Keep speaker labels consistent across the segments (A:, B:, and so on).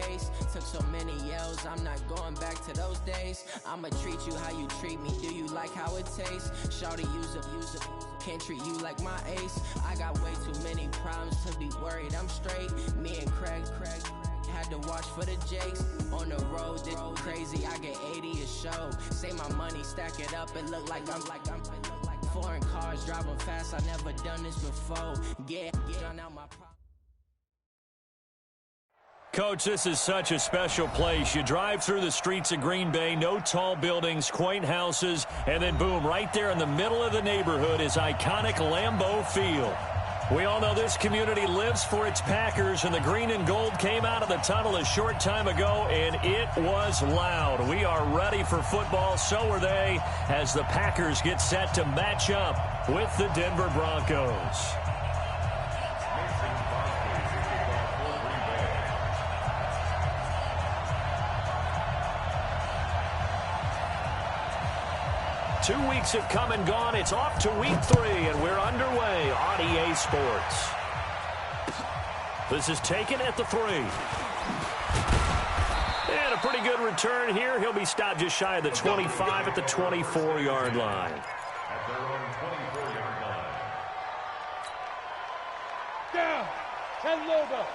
A: case. Took so many L's, I'm not going back to those days. I'ma treat you how you treat me, do you like how it tastes? Shawty, use up, can't treat you like my ace. I got way too many problems to be worried, I'm straight. Me and Craig had to watch for the Jakes. On the road, this crazy, I get 80 a show. Say my money, stack it up, it look like I'm foreign cars, driving fast, I never done this before. Get out my
B: Coach, this is such a special place. You drive through the streets of Green Bay, no tall buildings, quaint houses, and then boom, right there in the middle of the neighborhood is iconic Lambeau Field. We all know this community lives for its Packers, and the green and gold came out of the tunnel a short time ago, and it was loud. We are ready for football, so are they, as the Packers get set to match up with the Denver Broncos. 2 weeks have come and gone. It's off to week 3, and we're underway on EA Sports. This is taken at the 3. And a pretty good return here. He'll be stopped just shy of the 25 at the 24-yard line.
C: At their own 24-yard line.
D: Down. 10 logo.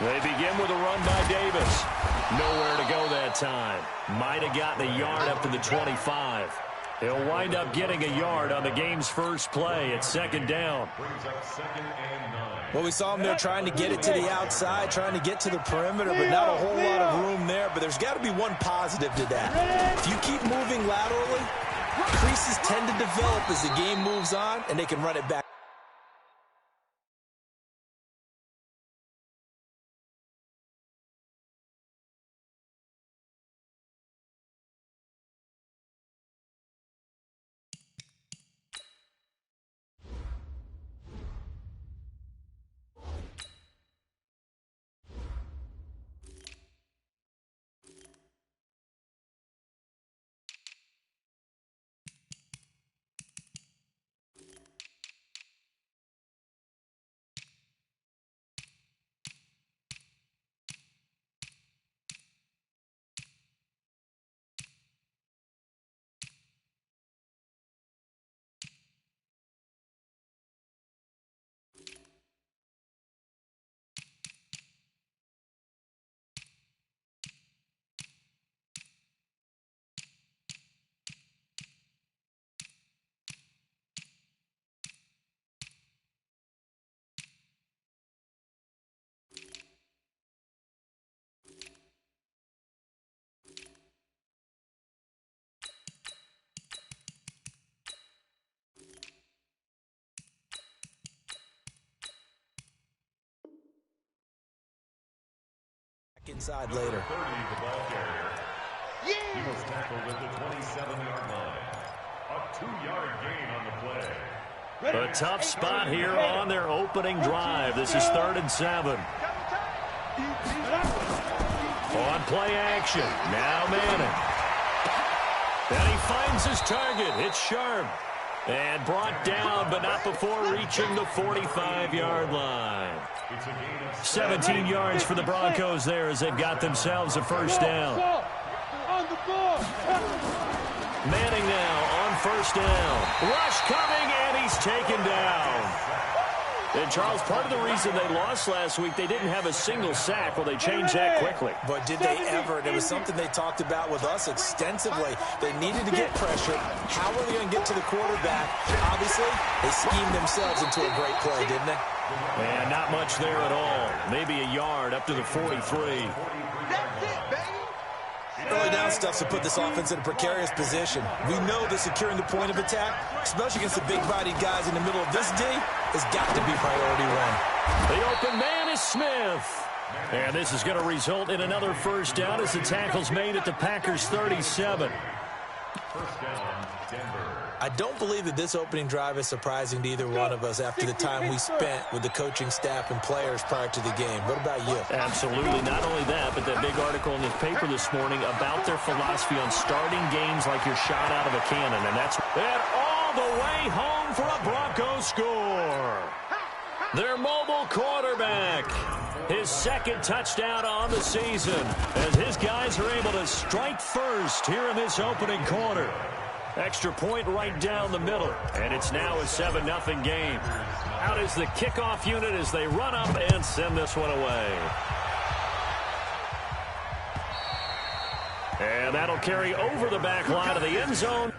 B: They begin with a run by Davis. Nowhere to go that time. Might have gotten a yard up to the 25. He'll wind up getting a yard on the game's first play at second down.
C: Brings up 2nd and 9.
E: Well, we saw him there trying to get it to the outside, trying to get to the perimeter, but not a whole lot of room there. But there's got to be one positive to that. If you keep moving laterally, creases tend to develop as the game moves on, and they can run it back. Inside later.
C: 30, the ball carrier. He was tackled at the 27-yard line. A 2-yard gain on the play.
B: A tough spot here on their opening drive. This is 3rd and 7. On play action. Now Manning. And he finds his target. It's Sharp. And brought down, but not before reaching the 45-yard line. 17 yards for the Broncos there as they've got themselves a first down. Manning now on first down. Rush coming, and he's taken down. And, Charles, part of the reason they lost last week, they didn't have a single sack. Well, they changed that quickly.
E: But did they ever? It was something they talked about with us extensively. They needed to get pressure. How are they going to get to the quarterback? Obviously, they schemed themselves into a great play, didn't they?
B: And not much there at all. Maybe a yard up to the 43.
E: Early down stuff to put this offense in a precarious position. We know that securing the point of attack, especially against the big-bodied guys in the middle of this D, has got to be priority one.
B: The open man is Smith. And this is going to result in another first down as the tackle's made at the Packers' 37.
C: First down, Denver.
E: I don't believe that this opening drive is surprising to either one of us after the time we spent with the coaching staff and players prior to the game. What about you?
B: Absolutely. Not only that, but that big article in the paper this morning about their philosophy on starting games like you're shot out of a cannon. And that's all the way home for a Broncos score. Their mobile quarterback. His second touchdown on the season as his guys are able to strike first here in this opening quarter. Extra point right down the middle, and it's now a 7-0 game. Out is the kickoff unit as they run up and send this one away. And that'll carry over the back line of the end zone.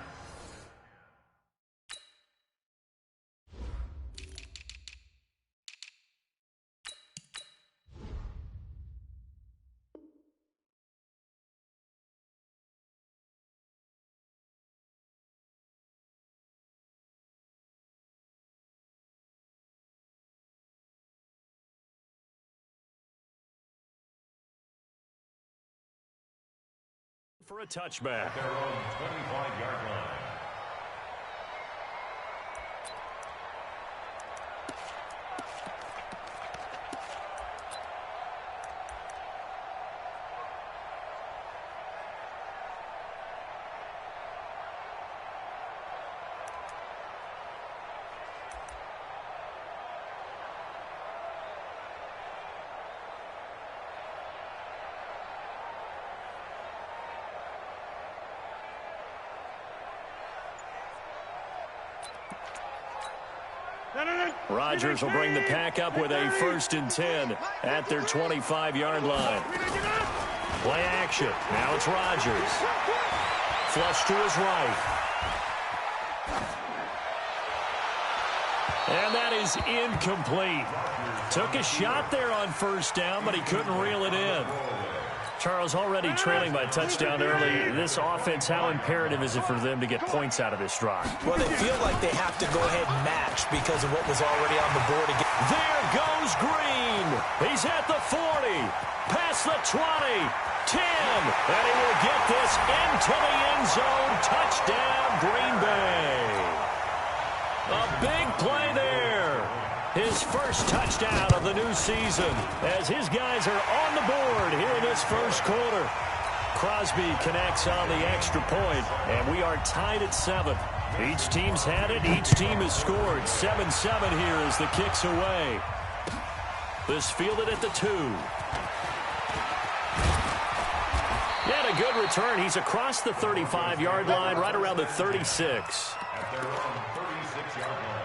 B: For a touchback.
C: At their own 25-yard line.
B: Rodgers will bring the pack up with a 1st and 10 at their 25-yard line. Play action. Now it's Rodgers. Flush to his right. And that is incomplete. Took a shot there on 1st down, but he couldn't reel it in. Charles, already trailing by touchdown early. This offense, how imperative is it for them to get points out of this drive?
E: Well, they feel like they have to go ahead and match because of what was already on the board.
B: There goes Green. He's at the 40, past the 20, 10, and he will get this into the end zone. Touchdown, Green Bay. A big play there. His first touchdown of the new season as his guys are on the board here in this first quarter. Crosby connects on the extra point, and we are tied at 7. Each team's had it. Each team has scored. 7-7 here as the kick's away. This fielded at the 2. And a good return. He's across the 35-yard line, right around the 36.
C: At their own 36-yard line.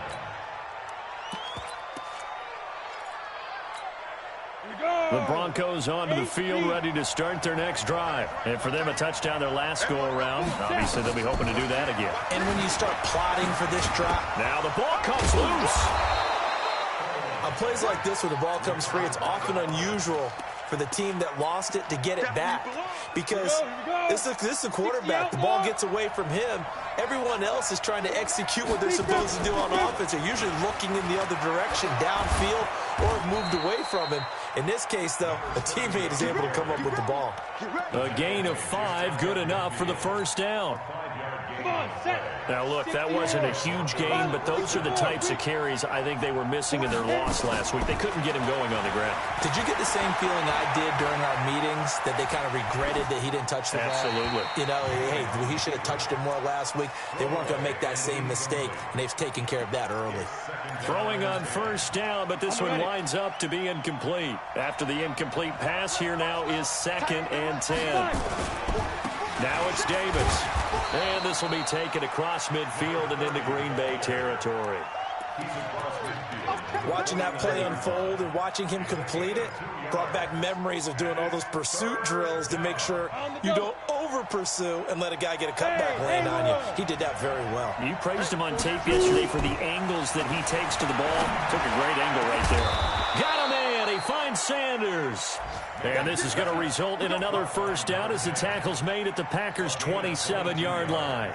B: The Broncos onto the field, ready to start their next drive. And for them, a touchdown their last go-around. Obviously, they'll be hoping to do that again.
E: And when you start plotting for this drive,
B: now the ball comes loose.
E: On plays like this where the ball comes free, it's often unusual for the team that lost it to get it back. Because this is a quarterback. The ball gets away from him. Everyone else is trying to execute what they're supposed to do on offense. They're usually looking in the other direction, downfield, or have moved away from him. In this case, though, a teammate is able to come up with the ball.
B: A gain of 5, good enough for the 1st down. Now, look, that wasn't a huge gain, but those are the types of carries I think they were missing in their loss last week. They couldn't get him going on the ground.
E: Did you get the same feeling I did during our meetings, that they kind of regretted that he didn't touch the ball?
B: Absolutely.
E: You know, hey, he should have touched it more last week. They weren't going to make that same mistake, and they've taken care of that early.
B: Throwing on 1st down, but this one winds up to be incomplete. After the incomplete pass, here now is 2nd and 10. Now it's Davis. And this will be taken across midfield and into Green Bay territory.
E: Watching that play unfold and watching him complete it brought back memories of doing all those pursuit drills to make sure you don't over-pursue and let a guy get a cutback land on you. He did that very well.
B: You praised him on tape yesterday for the angles that he takes to the ball. Took a great angle right there. Got him in. He finds Sanders. And this is going to result in another 1st down as the tackle's made at the Packers' 27-yard line.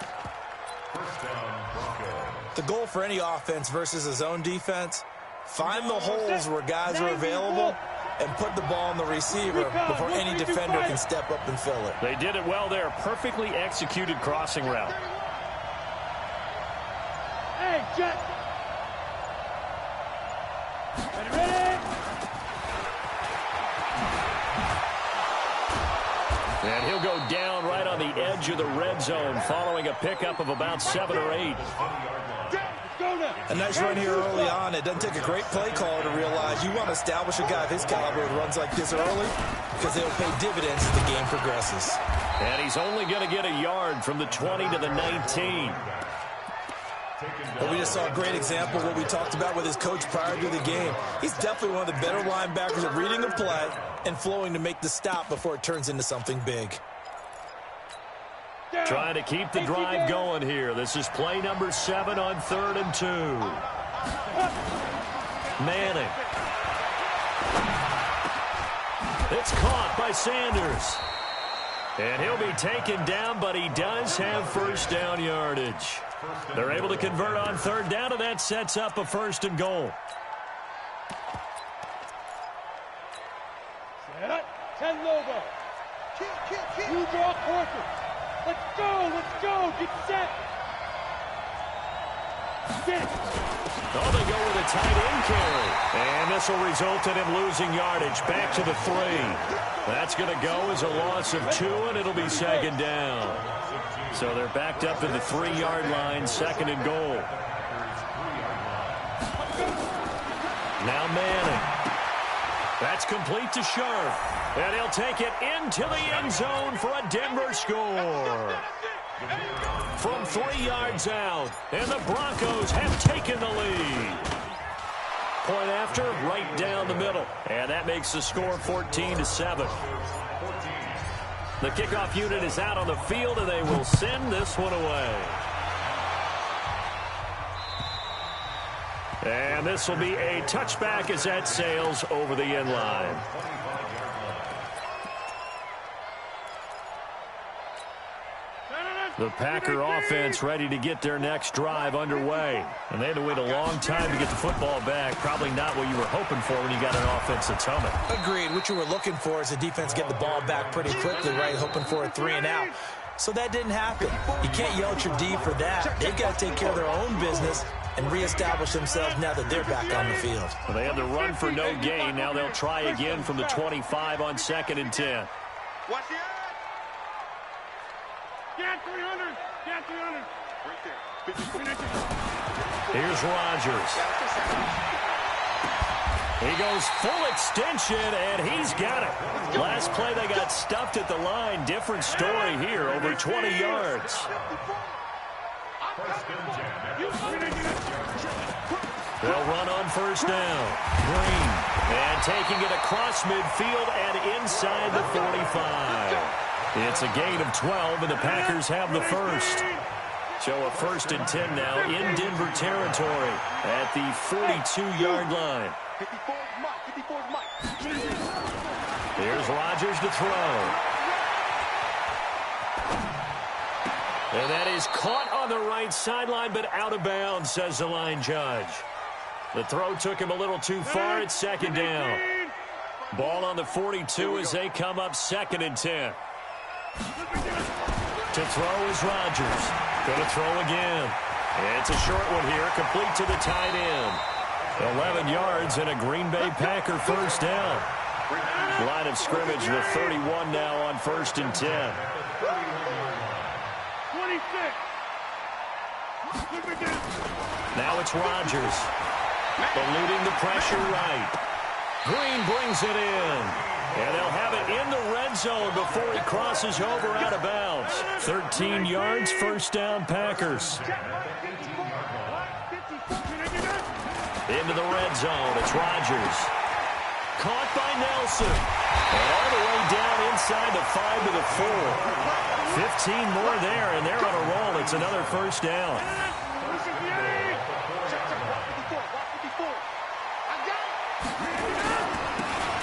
E: The goal for any offense versus a zone defense, find the holes where guys are available and put the ball on the receiver before any defender can step up and fill it.
B: They did it well there. Perfectly executed crossing route.
D: Hey, Jet. Ready?
B: And he'll go down right on the edge of the red zone following a pickup of about 7 or 8.
D: Go now.
E: A nice run here early on. It doesn't take a great play caller to realize you want to establish a guy of his caliber who runs like this early because they'll pay dividends as the game progresses.
B: And he's only going to get a yard from the 20 to the 19.
E: Well, we just saw a great example of what we talked about with his coach prior to the game. He's definitely one of the better linebackers at reading a play and flowing to make the stop before it turns into something big.
B: Trying to keep the drive going here. This is play number 7 on 3rd and 2. Manning. It's caught by Sanders. And he'll be taken down, but he does have first down yardage. They're able to convert on 3rd down, and that sets up a 1st and goal.
D: Set. 10 Lobo. You draw quarter. Let's go. Let's go. Get set. Get it.
B: Oh, they go with a tight end carry. And this will result in him losing yardage. Back to the 3. That's going to go as a loss of 2, and it'll be 2nd down. So they're backed up in the 3-yard line, 2nd and goal. Now Manning. That's complete to Sharp. And he'll take it into the end zone for a Denver score. From 3 yards out, and the Broncos have taken the lead. Point after, right down the middle. And that makes the score 14-7. The kickoff unit is out on the field, and they will send this one away. And this will be a touchback as that sails over the end line. The Packer offense ready to get their next drive underway. And they had to wait a long time to get the football back. Probably not what you were hoping for when you got an offense that's humming.
E: Agreed. What you were looking for is the defense get the ball back pretty quickly, right? Hoping for a 3 and out. So that didn't happen. You can't yell at your D for that. They've got to take care of their own business and reestablish themselves now that they're back on the field.
B: Well, they had the run for no gain. Now they'll try again from the 25 on 2nd and 10.
D: Watch it. Get 300. Get 300. Right there.
B: Here's Rodgers. He goes full extension, and he's got it. Last play, they got stuffed at the line. Different story here, over 20 yards. They'll run on 1st down. Green. And taking it across midfield and inside the 45. It's a gain of 12, and the Packers have the 1st. So a 1st and 10 now in Denver territory at the 42-yard line. Here's Rodgers to throw. And that is caught on the right sideline, but out of bounds, says the line judge. The throw took him a little too far. It's 2nd down. Ball on the 42 as they come up 2nd and 10. To throw is Rodgers. Going to throw again. It's a short one here, complete to the tight end. 11 yards and a Green Bay Packer 1st down. Line of scrimmage, the 31 now on 1st and 10.
D: 26.
B: Now it's Rodgers. Eluding the pressure right. Green brings it in. And they'll have it in the red zone before he crosses over out of bounds. 13 yards, 1st down Packers. Into the red zone, it's Rodgers. Caught by Nelson. And all the way down inside the 5 to the 4. 15 more there, and they're on a roll. It's another 1st down.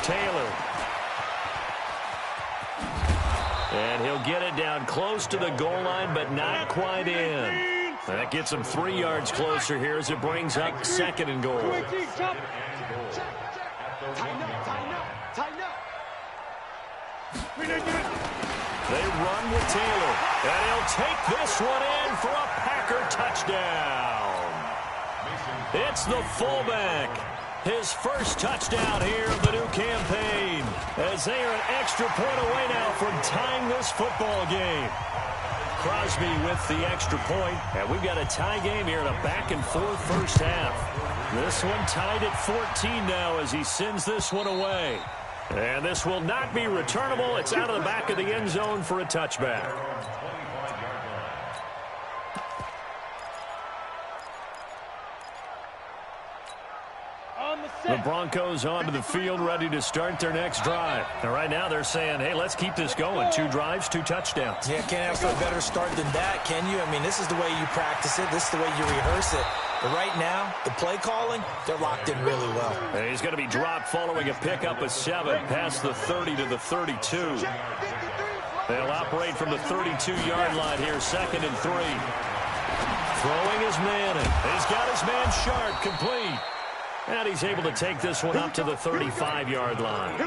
B: Taylor. And he'll get it down close to the goal line, but not quite in. That gets him 3 yards closer here as it brings up 2nd and goal. They run with Taylor, and he'll take this one in for a Packer touchdown. It's the fullback. His 1st touchdown here of the new campaign, as they are an extra point away now from tying this football game. Crosby with the extra point. And we've got a tie game here in a back-and-forth first half. This one tied at 14 now as he sends this one away. And this will not be returnable. It's out of the back of the end zone for a touchback. The Broncos onto the field, ready to start their next drive. And right now they're saying, hey, let's keep this going. 2 drives, 2 touchdowns.
E: Yeah, can't ask for a better start than that, can you? I mean, this is the way you practice it. This is the way you rehearse it. But right now, the play calling, they're locked in really well.
B: And he's going to be dropped following a pickup of 7 past the 30 to the 32. They'll operate from the 32-yard line here, 2nd and 3. Throwing is Manning. He's got his man Sharp complete. And he's able to take this one up to the 35-yard line.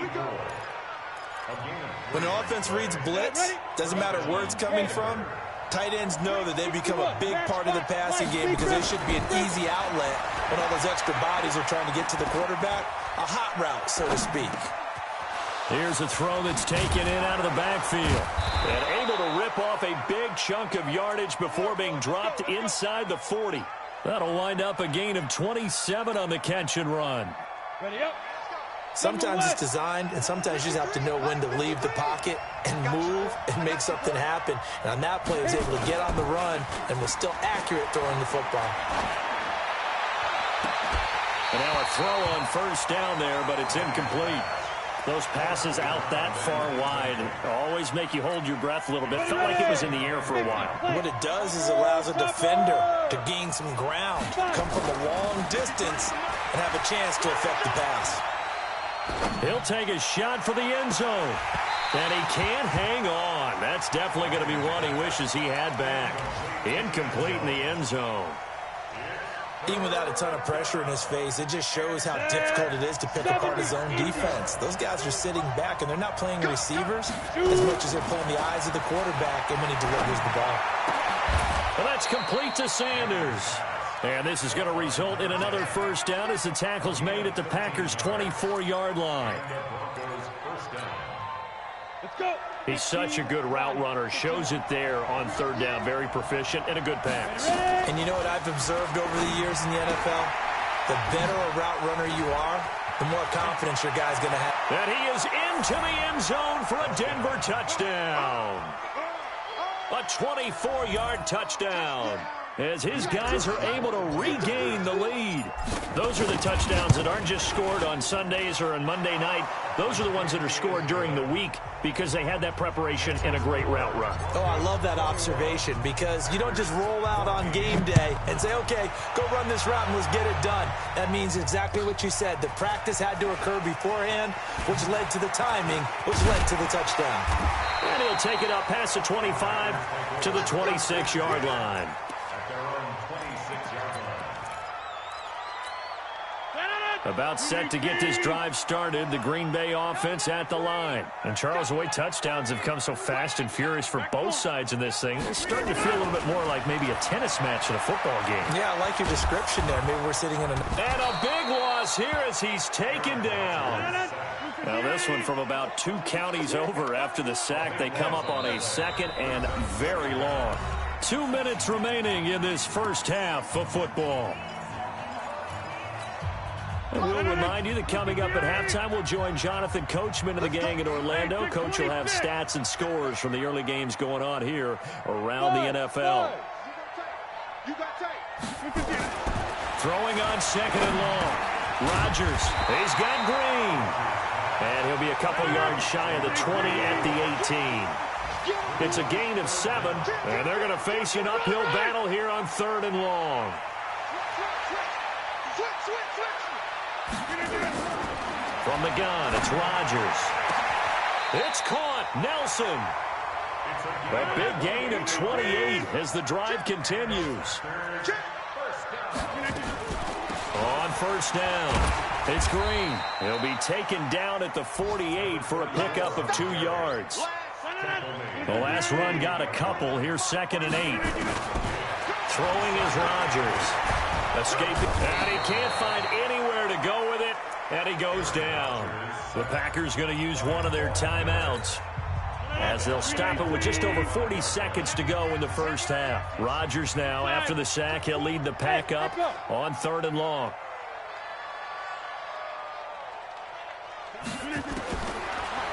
E: When the offense reads blitz, doesn't matter where it's coming from, tight ends know that they become a big part of the passing game because they should be an easy outlet when all those extra bodies are trying to get to the quarterback. A hot route, so to speak.
B: Here's a throw that's taken in out of the backfield. And able to rip off a big chunk of yardage before being dropped inside the 40. That'll wind up a gain of 27 on the catch and run.
D: Ready up.
E: Sometimes it's designed, and sometimes you just have to know when to leave the pocket and move and make something happen. And on that play, he was able to get on the run and was still accurate throwing the football.
B: And now a throw on first down there, but it's incomplete. Those passes out that far wide always make you hold your breath a little bit. Felt like it was in the air for a while.
E: What it does is it allows a defender to gain some ground, come from a long distance, and have a chance to affect the pass.
B: He'll take a shot for the end zone. And he can't hang on. That's definitely going to be one he wishes he had back. Incomplete in the end zone.
E: Even without a ton of pressure in his face, it just shows how difficult it is to pick apart his own defense. Those guys are sitting back, and they're not playing receivers as much as they're playing the eyes of the quarterback and when he delivers the ball.
B: Well, that's complete to Sanders. And this is going to result in another first down as the tackle's made at the Packers' 24-yard line.
D: Let's go.
B: He's such a good route runner. Shows it there on 3rd down. Very proficient and a good pass.
E: And you know what I've observed over the years in the NFL? The better a route runner you are, the more confidence your guy's going to have.
B: And he is into the end zone for a Denver touchdown. A 24-yard touchdown, as his guys are able to regain the lead. Those are the touchdowns that aren't just scored on Sundays or on Monday night. Those are the ones that are scored during the week because they had that preparation and a great route run.
E: Oh, I love that observation because you don't just roll out on game day and say, okay, go run this route and let's get it done. That means exactly what you said. The practice had to occur beforehand, which led to the timing, which led to the touchdown.
B: And he'll take it up past the 25 to the 26-yard line. About set to get this drive started, the Green Bay offense at the line. And Charles, the way touchdowns have come so fast and furious for both sides in this thing, it's starting to feel a little bit more like maybe a tennis match in a football game.
E: Yeah, I like your description there. Maybe we're sitting in a...
B: And a big loss here as he's taken down. Now this one from about 2 counties over after the sack. They come up on a 2nd and very long. 2 minutes remaining in this first half of football. And we'll remind you that coming up at halftime, we'll join Jonathan Coachman and the gang in Orlando. Coach will have stats and scores from the early games going on here around the NFL. Throwing on 2nd and long. Rodgers, he's got Green. And he'll be a couple yards shy of the 20 at the 18. It's a gain of 7, and they're going to face an uphill battle here on 3rd and long. From the gun, it's Rodgers. It's caught. Nelson. A big gain of 28 as the drive continues. On first down, it's Green. He'll be taken down at the 48 for a pickup of 2 yards. The last run got a couple. Here's 2nd and 8. Throwing is Rodgers. Escaping. And he can't find anywhere to go with it. And he goes down. The Packers going to use one of their timeouts. as they'll stop it with just over 40 seconds to go in the first half. Rodgers now, after the sack, he'll lead the pack up on 3rd and long.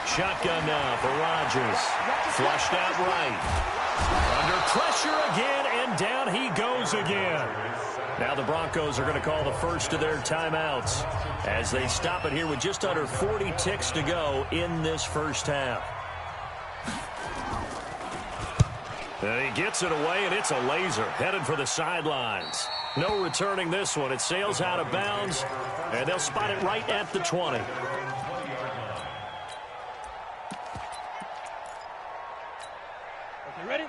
B: Shotgun now for Rodgers. Flushed out right. Under pressure again, and down he goes again. Now the Broncos are going to call the first of their timeouts as they stop it here with just under 40 ticks to go in this first half. And he gets it away, and it's a laser headed for the sidelines. No returning this one. It sails out of bounds, and they'll spot it right at the 20.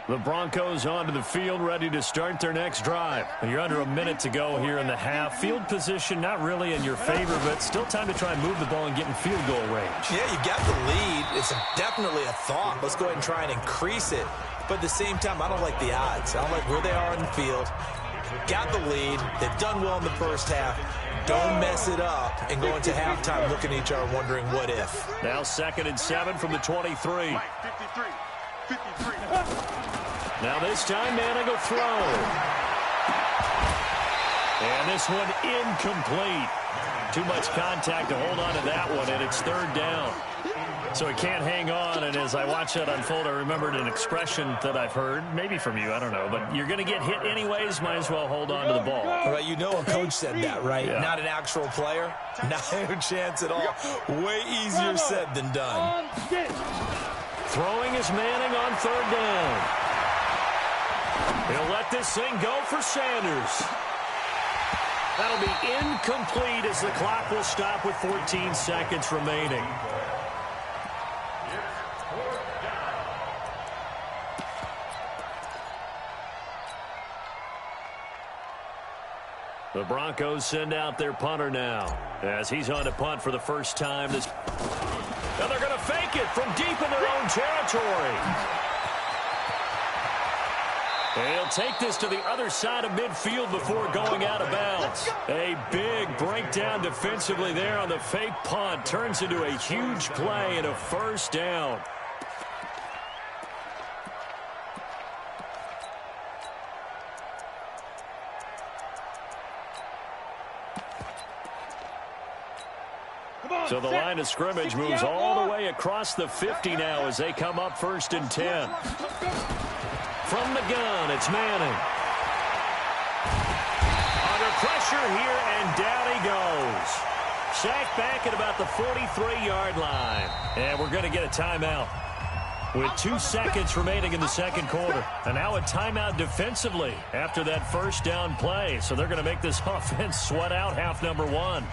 B: The Broncos onto the field, ready to start their next drive. You're under a minute to go here in the half. Field position not really in your favor, but still time to try and move the ball and get in field goal range. Yeah, you got the lead. It's definitely a thought. Let's go ahead and try and increase it. But at the same time, I don't like the odds. I don't like where they are in the field. Got the lead. They've done well in the first half. Don't mess it up and go into halftime looking at each other wondering what if. Now 2nd and 7 from the 23. 53. Now this time, Manning will throw. And this one incomplete. Too much contact to hold on to that one, and it's 3rd down. So he can't hang on, and as I watch that unfold, I remembered an expression that I've heard, maybe from you, I don't know, but you're going to get hit anyways, might as well hold on to the ball. Right, you know a coach said that, right? Yeah. Not an actual player? Not a chance at all. Way easier said than done. Throwing is Manning on 3rd down. He'll let this thing go for Sanders. That'll be incomplete as the clock will stop with 14 seconds remaining. The Broncos send out their punter now as he's on to punt for the first time. Now they're going to fake it from deep in their own territory. And he'll take this to the other side of midfield before going out of bounds. A big breakdown defensively there on the fake punt. Turns into a huge play and a first down. So the line of scrimmage moves all the way across the 50 now as they come up 1st and 10. From the gun, it's Manning. Under pressure here, and down he goes. Sacked back at about the 43-yard line. And we're going to get a timeout with 2 seconds remaining in the 2nd quarter. And now a timeout defensively after that first down play. So they're going to make this offense sweat out half number 1.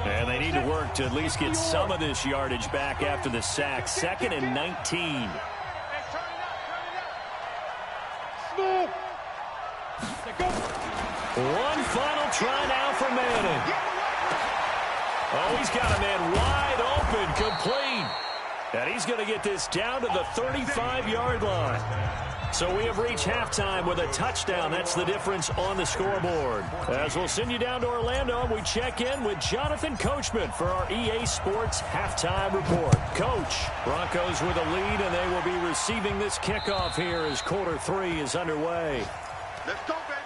B: And they need to work to at least get some of this yardage back after the sack. 2nd and 19. One final try now for Manning. Oh, he's got a man wide open, complete. And he's going to get this down to the 35-yard line. So we have reached halftime with a touchdown. That's the difference on the scoreboard. As we'll send you down to Orlando, we check in with Jonathan Coachman for our EA Sports Halftime Report. Coach, Broncos with a lead, and they will be receiving this kickoff here as quarter 3 is underway.
F: Let's go, baby.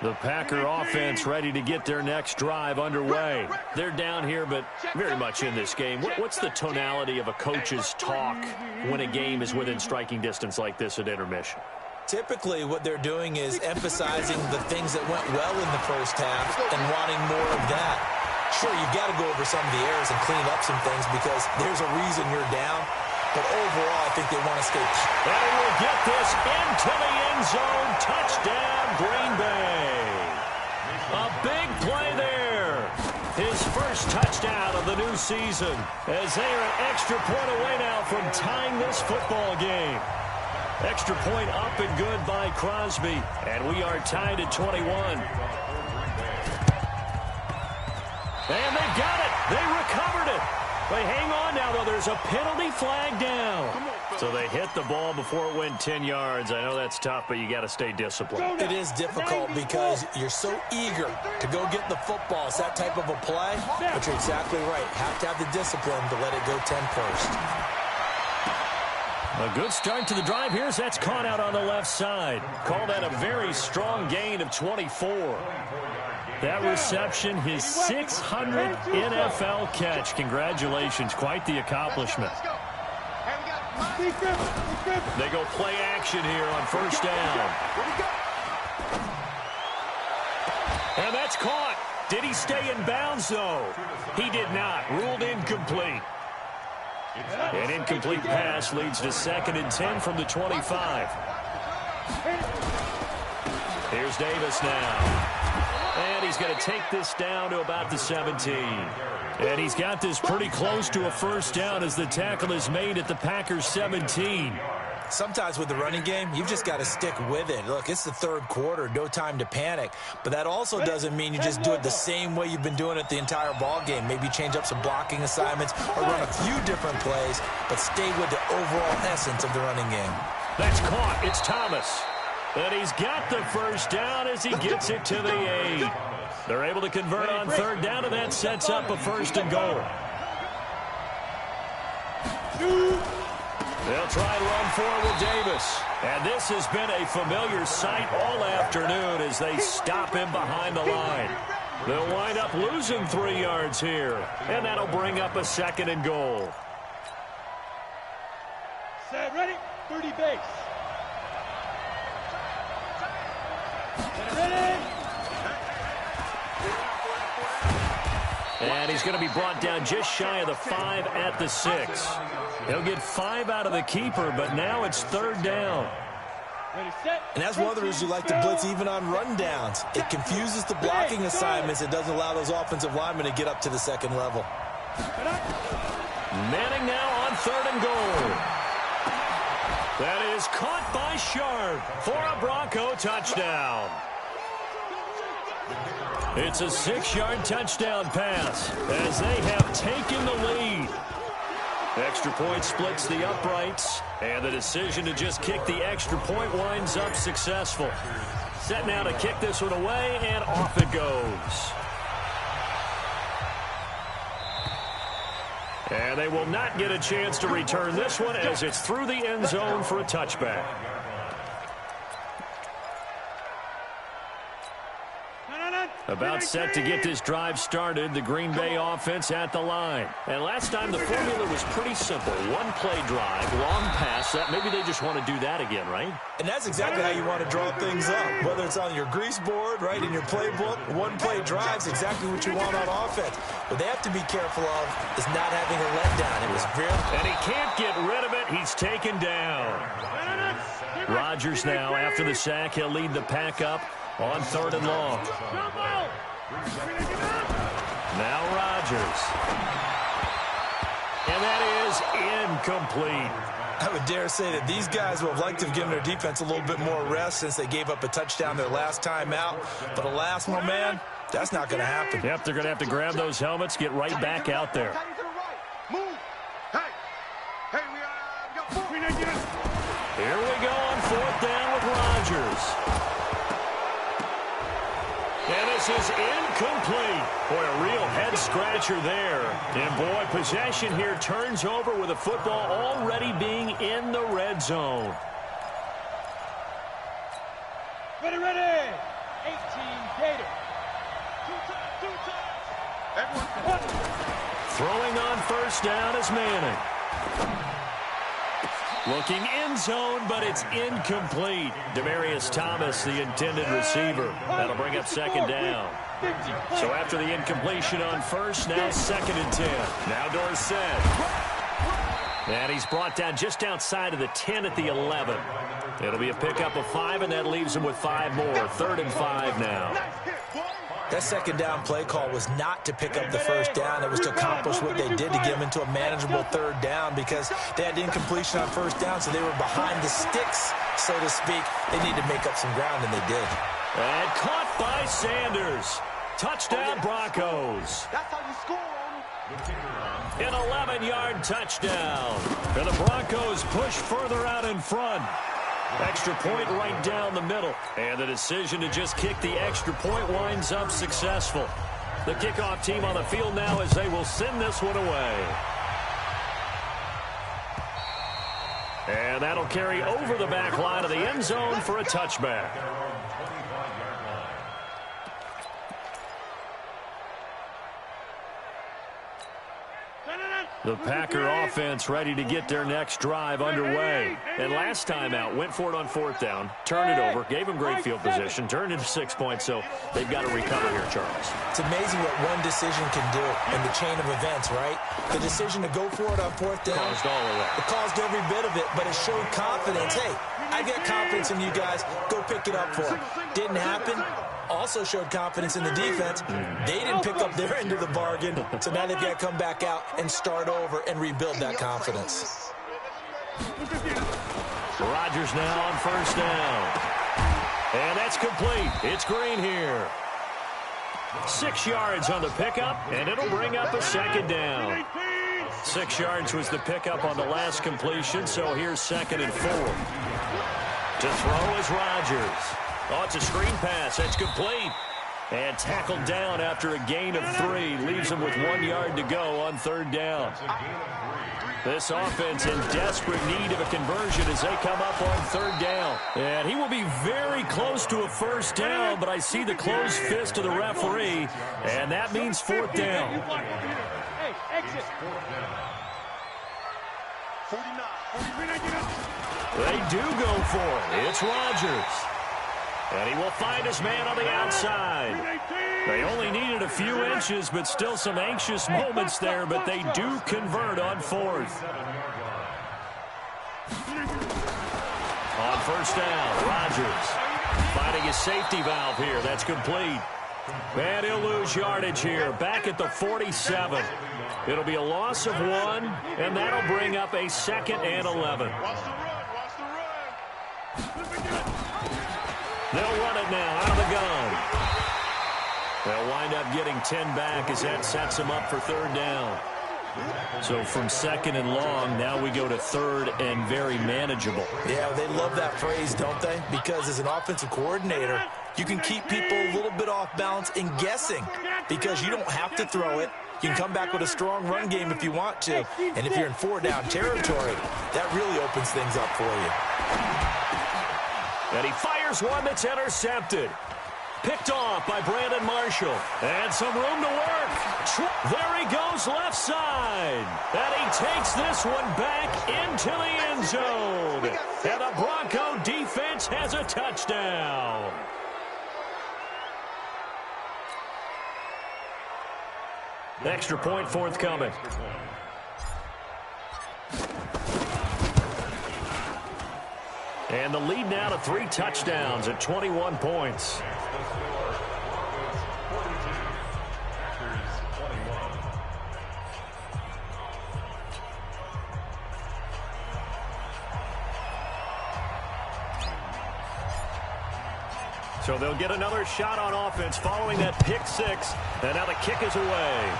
B: The Packer offense ready to get their next drive underway. They're down here, but very much in this game. What's the tonality of a coach's talk when a game is within striking distance like this at intermission?
E: Typically, what they're doing is emphasizing the things that went well in the first half and wanting more of that. Sure, you've got to go over some of the errors and clean up some things because there's a reason you're down. But overall, I think they want to stay.
B: And he will get this into the end zone. Touchdown, Green Bay. A big play there. His first touchdown of the new season as they are an extra point away now from tying this football game. Extra point up and good by Crosby. And we are tied at 21. And they've got it. They recovered it. They hang on now, though. There's a penalty flag down. So they hit the ball before it went 10 yards. I know that's tough, but you got to stay disciplined.
E: It is difficult because you're so eager to go get the football. It's that type of a play, but you're exactly right. Have to have the discipline to let it go 10 first.
B: A good start to the drive. That's caught out on the left side. Call that a very strong gain of 24. That reception, his 600th NFL catch. Congratulations. Quite the accomplishment. They go play action here on first down. And that's caught. Did he stay in bounds, though? He did not. Ruled incomplete. An incomplete pass leads to 2nd and 10 from the 25. Here's Davis now. And he's going to take this down to about the 17. And he's got this pretty close to a first down as the tackle is made at the Packers' 17.
E: Sometimes with the running game, you've just got to stick with it. Look, it's the third quarter, no time to panic. But that also doesn't mean you just do it the same way you've been doing it the entire ball game. Maybe change up some blocking assignments or run a few different plays, but stay with the overall essence of the running game.
B: That's caught. It's Thomas. And he's got the first down as he gets it to the 8. They're able to convert on third down, and that sets up a 1st and goal. They'll try to run forward with Davis. And this has been a familiar sight all afternoon as they stop him behind the line. They'll wind up losing 3 yards here, and that'll bring up a 2nd and goal.
D: Set, ready, 30 base.
B: And he's going to be brought down just shy of the 5 at the 6. He'll get 5 out of the keeper, but now it's 3rd down.
E: And that's one of the reasons you like to blitz even on run downs. It confuses the blocking assignments. It doesn't allow those offensive linemen to get up to the 2nd level.
B: Manning now on 3rd and goal. That is caught by Sharp for a Bronco touchdown. It's a 6-yard touchdown pass as they have taken the lead. Extra point splits the uprights, and the decision to just kick the extra point winds up successful. Set now to kick this one away, and off it goes. And they will not get a chance to return this one as it's through the end zone for a touchback. About set to get this drive started, the Green Bay offense at the line. And last time the formula was pretty simple. One play drive, long pass. Maybe they just want to do that again, right?
E: And that's exactly how you want to draw things up. Whether it's on your grease board, right, in your playbook, one play drive's exactly what you want on offense. What they have to be careful of is not having a letdown. It was very...
B: And he can't get rid of it. He's taken down. Rodgers now, after the sack, he'll lead the pack up on 3rd and long. Now Rodgers. And that is incomplete.
E: I would dare say that these guys would have liked to have given their defense a little bit more rest since they gave up a touchdown their last time out. But alas, my man, that's not going to happen.
B: Yep, they're going to have to grab those helmets, get right back out there. Here we go on 4th down with Rodgers. And this is incomplete. Boy, a real head-scratcher there. And, boy, possession here turns over with the football already being in the red zone.
D: Ready, ready. 18, Gator. Two times.
B: Throwing on first down is Manning. Looking end zone, but it's incomplete. Demaryius Thomas, the intended receiver. That'll bring up 2nd down. So after the incompletion on first, now 2nd and 10. Now Dorsett. And he's brought down just outside of the 10 at the 11. It'll be a pickup of 5, and that leaves him with 5 more. 3rd and 5 now.
E: That 2nd down play call was not to pick up the first down. It was to accomplish what they did to get them into a manageable 3rd down because they had incompletion on first down, so they were behind the sticks, so to speak. They needed to make up some ground, and they did.
B: And caught by Sanders. Touchdown, Broncos.
D: That's how you score on them.
B: An 11-yard touchdown. And the Broncos push further out in front. Extra point right down the middle. And the decision to just kick the extra point winds up successful. The kickoff team on the field now as they will send this one away. And that'll carry over the back line of the end zone for a touchback. The Packer offense ready to get their next drive underway. And last time out, went for it on 4th down, turned it over, gave them great field position, turned it to 6 points, so they've got to recover here, Charles.
E: It's amazing what one decision can do in the chain of events, right? The decision to go for it on 4th down.
B: Caused all of that.
E: It caused every bit of it, but it showed confidence. Hey, I got confidence in you guys. Go pick it up for them. Didn't happen. Also showed confidence in the defense. They didn't pick up their end of the bargain, so now they've got to come back out and start over and rebuild that confidence.
B: Rodgers now on 1st down. And that's complete. It's Green here. 6 yards on the pickup, and it'll bring up a 2nd down. 6 yards was the pickup on the last completion, so here's 2nd and 4. To throw is Rodgers. Oh, it's a screen pass. That's complete. And tackled down after a gain of 3. Leaves him with 1 yard to go on 3rd down. This offense in desperate need of a conversion as they come up on 3rd down. And he will be very close to a 1st down, but I see the closed fist of the referee, and that means 4th down.
D: Hey, exit. 49.
B: They do go for it. It's Rodgers. And he will find his man on the outside. They only needed a few inches, but still some anxious moments there, but they do convert on 4th. On 1st down, Rodgers finding his safety valve here. That's complete. And he'll lose yardage here, back at the 47. It'll be a loss of 1, and that'll bring up a 2nd and 11. They'll run it now out of the gun. They'll wind up getting 10 back as that sets them up for 3rd down. So from 2nd and long, now we go to 3rd and very manageable.
E: Yeah, they love that phrase, don't they? Because as an offensive coordinator, you can keep people a little bit off balance and guessing because you don't have to throw it. You can come back with a strong run game if you want to. And if you're in 4-down territory, that really opens things up for you.
B: And he fires one that's intercepted. Picked off by Brandon Marshall. And some room to work. There he goes left side. And he takes this one back into the end zone. And the Bronco defense has a touchdown. Extra point forthcoming. And the lead now to 3 touchdowns at 21 points. So they'll get another shot on offense following that pick 6. And now the kick is away.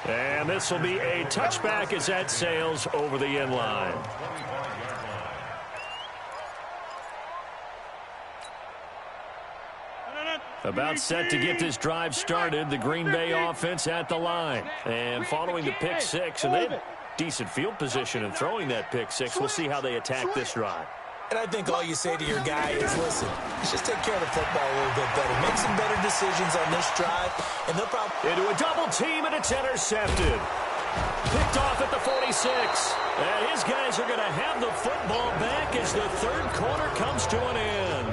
B: And this will be a touchback as that sails over the end line. About set to get this drive started, the Green Bay offense at the line. And following the pick 6, and they had decent field position in throwing that pick 6. We'll see how they attack this drive.
E: And I think all you say to your guy is, listen, let's just take care of the football a little bit better. Make some better decisions on this drive, and they'll probably...
B: Into a double team, and it's intercepted. Picked off at the 46. And his guys are going to have the football back as the 3rd quarter comes to an end.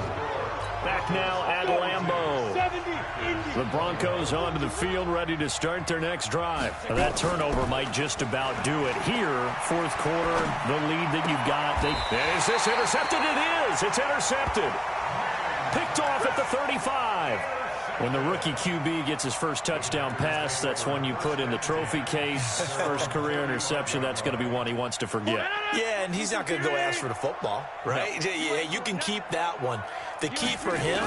B: Back now at Lambeau. The Broncos onto the field, ready to start their next drive. That turnover might just about do it here. 4th quarter, the lead that you've got. Is this intercepted? It is. It's intercepted. Picked off at the 35. When the rookie QB gets his first touchdown pass, that's one you put in the trophy case. First career interception, that's going to be one he wants to forget.
E: Yeah, and he's not going to go ask for the football, right? No. Yeah, you can keep that one. The key for him,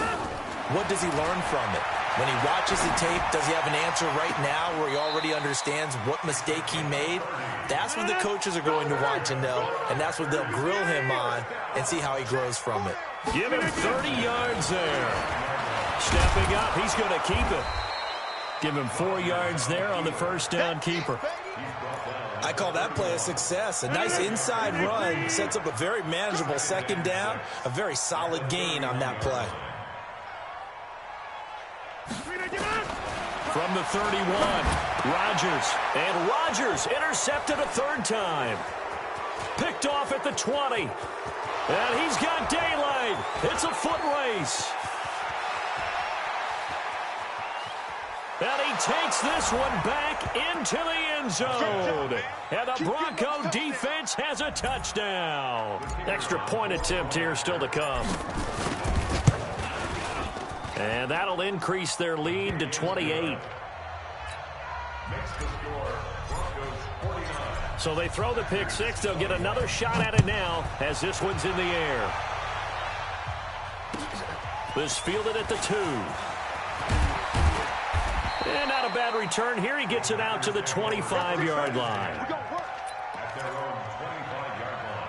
E: what does he learn from it? When he watches the tape, does he have an answer right now where he already understands what mistake he made? That's what the coaches are going to want to know, and that's what they'll grill him on and see how he grows from it.
B: Give him 30 yards there. Stepping up, he's going to keep it. Give him 4 yards there on the first down keeper.
E: I call that play a success. A nice inside run sets up a very manageable second down, a very solid gain on that play.
B: From the 31, Rodgers. And Rodgers intercepted a third time. Picked off at the 20. And he's got daylight. It's a foot race. And he takes this one back into the end zone. And the Bronco defense has a touchdown. Extra point attempt here still to come. And that'll increase their lead to 28. So they throw the pick six. They'll get another shot at it now as this one's in the air. This fielded at the 2. And not a bad return here. He gets it out to the 25-yard line.
C: At their own 25-yard line.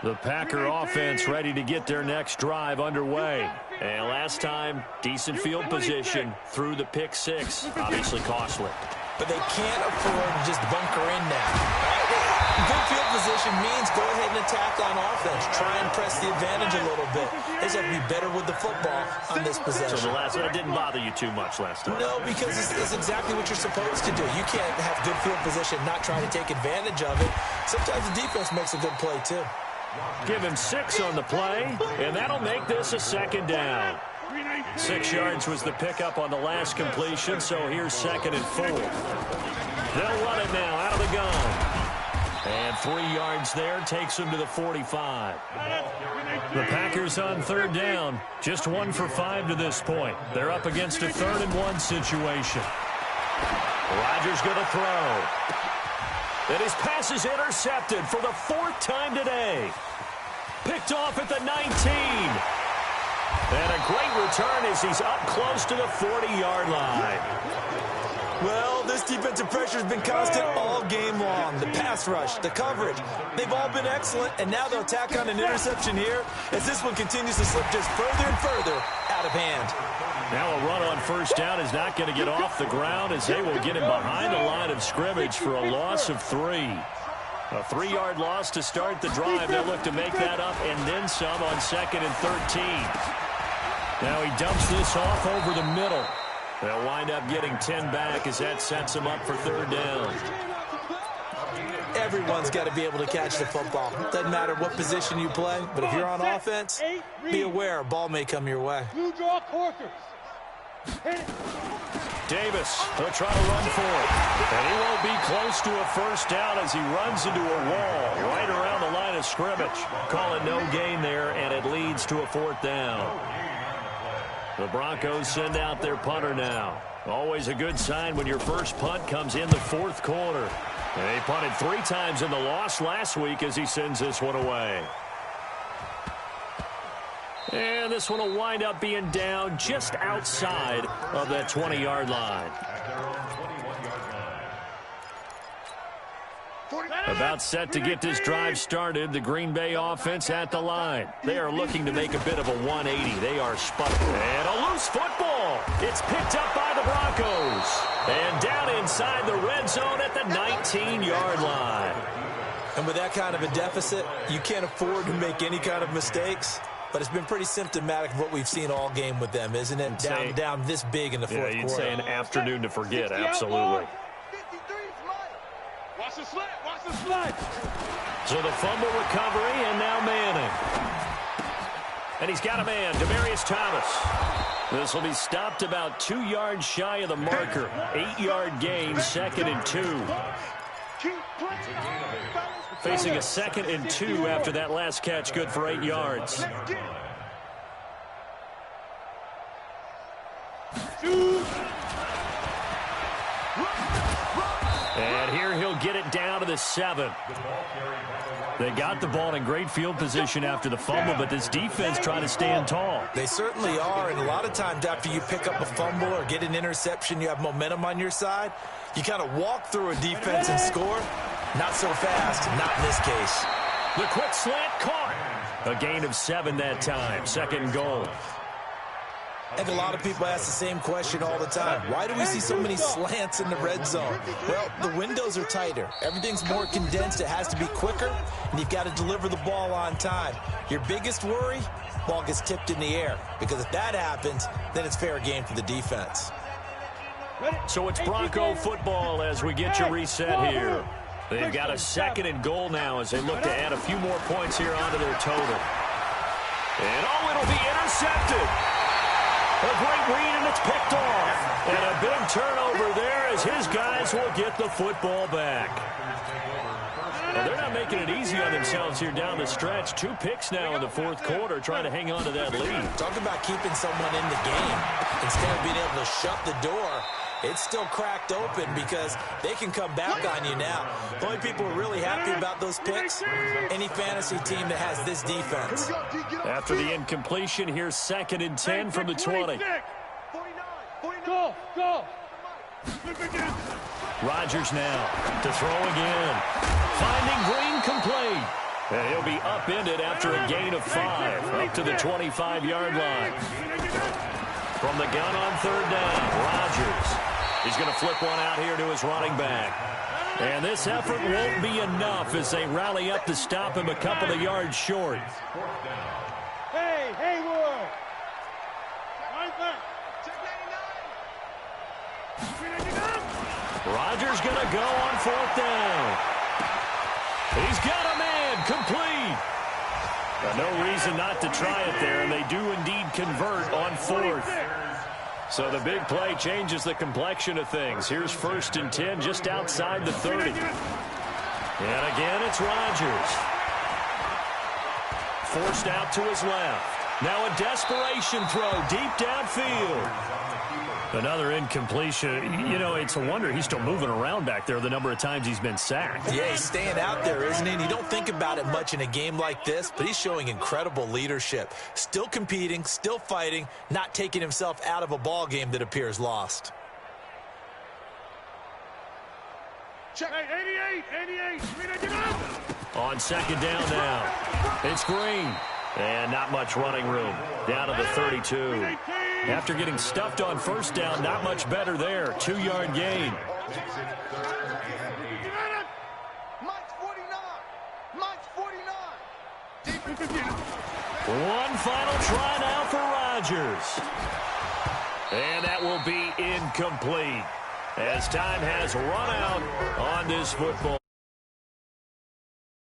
B: The Packer offense ready to get their next drive underway. And last time, decent field position through the pick six. Obviously costly.
E: But they can't afford to just bunker in now. Good field position means go ahead and attack on offense. Try and press the advantage a little bit. They just have to be better with the football on this possession.
B: So the last one didn't bother you too much last time?
E: No, because it's exactly what you're supposed to do. You can't have good field position, not try to take advantage of it. Sometimes the defense makes a good play, too.
B: Give him 6 on the play, and that'll make this a second down. 6 yards was the pickup on the last completion, so here's 2nd and 4. They'll run it now out of the gun. And 3 yards there takes them to the 45. The Packers on 3rd down. Just 1 for 5 to this point. They're up against a 3rd and 1 situation. Rodgers going to throw. And his pass is intercepted for the 4th time today. Picked off at the 19. And a great return as he's up close to the 40-yard line.
E: Well, this defensive pressure has been constant all game long. The pass rush, the coverage, they've all been excellent, and now they'll tack on an interception here as this one continues to slip just further and further out of hand.
B: Now a run on 1st down is not going to get off the ground as they will get him behind the line of scrimmage for a loss of 3. A 3-yard loss to start the drive. They'll look to make that up and then some on 2nd and 13. Now he dumps this off over the middle. They'll wind up getting 10 back as that sets them up for 3rd down.
E: Everyone's got to be able to catch the football. Doesn't matter what position you play, but if you're on offense, be aware a ball may come your way.
D: Blue draw quarters.
B: Davis will try to run for it. And he won't be close to a 1st down as he runs into a wall right around the line of scrimmage. Call it no gain there, and it leads to a 4th down. The Broncos send out their punter now. Always a good sign when your first punt comes in the 4th quarter. And he punted 3 times in the loss last week as he sends this one away. And this one will wind up being down just outside of that 20-yard line. About set to get this drive started, the Green Bay offense at the line. They are looking to make a bit of a 180. They are spun. And a loose football. It's picked up by the Broncos. And down inside the red zone at the 19-yard line.
E: And with that kind of a deficit, you can't afford to make any kind of mistakes. But it's been pretty symptomatic of what we've seen all game with them, isn't it? Down this big in the 4th quarter.
B: Yeah, you'd say an afternoon to forget, absolutely.
D: Watch the slide. Watch the slide.
B: So the fumble recovery, and now Manning. And he's got a man, Demaryius Thomas. This will be stopped about 2 yards shy of the marker. 8-yard gain, 2nd and 2. Facing a 2nd and 2 after that last catch, good for 8 yards. And here he'll get it down to the 7. They got the ball in great field position after the fumble, but this defense trying to stand tall.
E: They certainly are, and a lot of times after you pick up a fumble or get an interception, you have momentum on your side. You kind of walk through a defense and score. Not so fast, not in this case.
B: The quick slant caught. A gain of 7 that time. 2nd and goal.
E: I think a lot of people ask the same question all the time. Why do we see so many slants in the red zone? Well, the windows are tighter. Everything's more condensed. It has to be quicker, and you've got to deliver the ball on time. Your biggest worry, ball gets tipped in the air, because if that happens, then it's fair game for the defense.
B: So it's Bronco football as we get you reset here. They've got a 2nd and goal now as they look to add a few more points here onto their total. And it'll be intercepted. A great read, and it's picked off. And a big turnover there as his guys will get the football back. Well, they're not making it easy on themselves here down the stretch. 2 picks now in the 4th quarter trying to hang on to that lead.
E: Talk about keeping someone in the game. Instead of being able to shut the door, it's still cracked open because they can come back on you now. The only people who are really happy about those picks, any fantasy team that has this defense.
B: After the incompletion, here's 2nd and 10 from the 20.
D: Go, go.
B: Rodgers now to throw again. Finding Green complete. And he'll be upended after a gain of 5 up to the 25-yard line. From the gun on 3rd down, Rodgers. He's going to flip one out here to his running back. And this effort won't be enough as they rally up to stop him a couple of yards short.
D: Hey, Haywood. Right back.
B: Rodgers going to go on 4th down. He's got a man complete. No reason not to try it there, and they do indeed convert on 4th. So the big play changes the complexion of things. Here's 1st and 10 just outside the 30. And again, it's Rodgers. Forced out to his left. Now a desperation throw deep downfield. Another incompletion. You know, it's a wonder he's still moving around back there the number of times he's been sacked.
E: Yeah, he's staying out there, isn't he? And you don't think about it much in a game like this, but he's showing incredible leadership. Still competing, still fighting, not taking himself out of a ball game that appears lost.
D: Check. Hey, 88.
B: On 2nd down now. It's Green. And not much running room. Down to the 32. After getting stuffed on 1st down, not much better there. 2-yard gain. One final try now for Rodgers. And that will be incomplete, as time has run out on this football